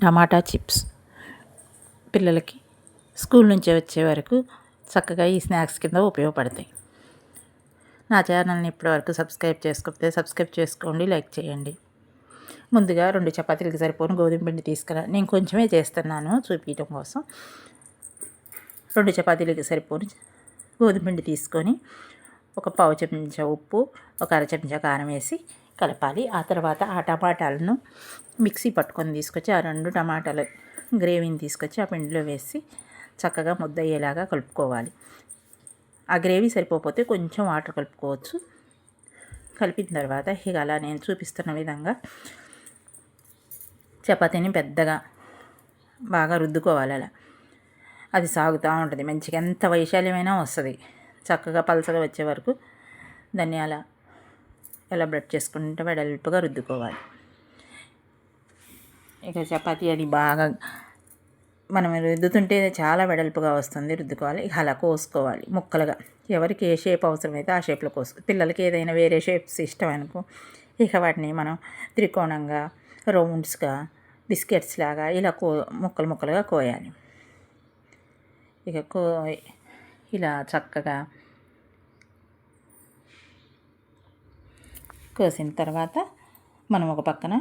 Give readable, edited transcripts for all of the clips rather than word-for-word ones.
టమాటా chips పిల్లలకి school నుంచి వచ్చే వరకు చక్కగా ఈ స్నాక్స్ కింద ఉపయోగపడతాయి. నా ఛానల్ని ఇప్పటివరకు సబ్స్క్రైబ్ చేసుకోకపోతే సబ్స్క్రైబ్ చేసుకోండి, లైక్ చేయండి. ముందుగా 2 చపాతీలకి సరిపోను గోధుమ పిండి తీసుకురా, నేను కొంచెమే చేస్తున్నాను చూపించడం కోసం. 2 చపాతీలకి సరిపోను గోధుమ పిండి తీసుకొని ఒక పావు చెంచా ఉప్పు, ఒక అర చెంచా కారం వేసి కలపాలి. ఆ తర్వాత ఆ టమాటాలను మిక్సీ పట్టుకొని తీసుకొచ్చి ఆ 2 టమాటాల గ్రేవీని తీసుకొచ్చి ఆ పిండిలో వేసి చక్కగా ముద్ద అయ్యేలాగా కలుపుకోవాలి. ఆ గ్రేవీ సరిపోతే కొంచెం వాటర్ కలుపుకోవచ్చు. కలిపిన తర్వాత ఇక అలా నేను చూపిస్తున్న విధంగా చపాతీని పెద్దగా బాగా రుద్దుకోవాలి. అలా అది సాగుతూ ఉంటుంది, మంచిగా ఎంత వైశాల్యమైనా వస్తుంది. చక్కగా పలసగా వచ్చే వరకు దాన్ని అలా ఎలా బ్రెడ్ చేసుకుంటే వెడల్పుగా రుద్దుకోవాలి. ఇక చపాతీ అది బాగా మనం రుద్దుతుంటే చాలా వెడల్పుగా వస్తుంది, రుద్దుకోవాలి. ఇక అలా కోసుకోవాలి ముక్కలుగా. ఎవరికి ఏ షేప్ అవసరమైతే ఆ షేప్లో పిల్లలకి ఏదైనా వేరే షేప్స్ ఇష్టం అనుకో, ఇక వాటిని మనం త్రికోణంగా, రౌండ్స్గా, బిస్కెట్స్ లాగా ఇలా ముక్కలు ముక్కలుగా కోయాలి. ఇక ఇలా చక్కగా కోసిన తర్వాత మనం ఒక పక్కన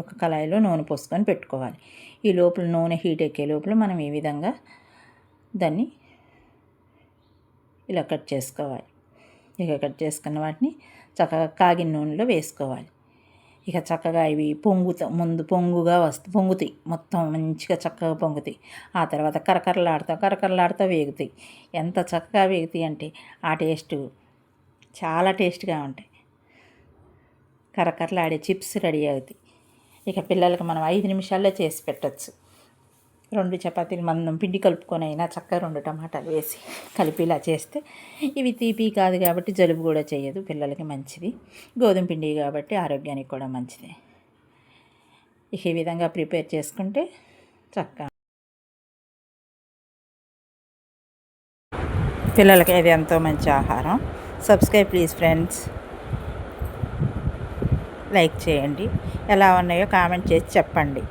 ఒక కళాయిలో నూనె పోసుకొని పెట్టుకోవాలి. ఈ లోపల నూనె హీట్ ఎక్కే లోపల మనం ఈ విధంగా దాన్ని ఇలా కట్ చేసుకోవాలి. ఇక కట్ చేసుకున్న వాటిని చక్కగా కాగిన నూనెలో వేసుకోవాలి. ఇక చక్కగా ఇవి ముందు పొంగుతాయి, మొత్తం మంచిగా చక్కగా పొంగుతాయి. ఆ తర్వాత కరకరలాడుతూ వేగుతాయి. ఎంత చక్కగా వేగుతాయి అంటే ఆ టేస్ట్ చాలా టేస్ట్గా ఉంటాయి. కరకరలాడే చిప్స్ రెడీ అవుతాయి. ఇక పిల్లలకి మనం 5 నిమిషాల్లో చేసి పెట్టచ్చు. 2 చపాతీలు మందం పిండి కలుపుకొని అయినా చక్కగా 2 టమాటాలు వేసి కలిపి ఇలా చేస్తే ఇవి తీపి కాదు కాబట్టి జలుబు కూడా చేయదు, పిల్లలకి మంచిది. గోధుమ పిండి కాబట్టి ఆరోగ్యానికి కూడా మంచిది. ఇక ఈ విధంగా ప్రిపేర్ చేసుకుంటే చక్కగా పిల్లలకి ఇది ఎంతో మంచి ఆహారం. సబ్స్క్రైబ్ ప్లీజ్ ఫ్రెండ్స్, లైక్ చేయండి. ఎలా ఉన్నాయో కామెంట్ చేసి చెప్పండి.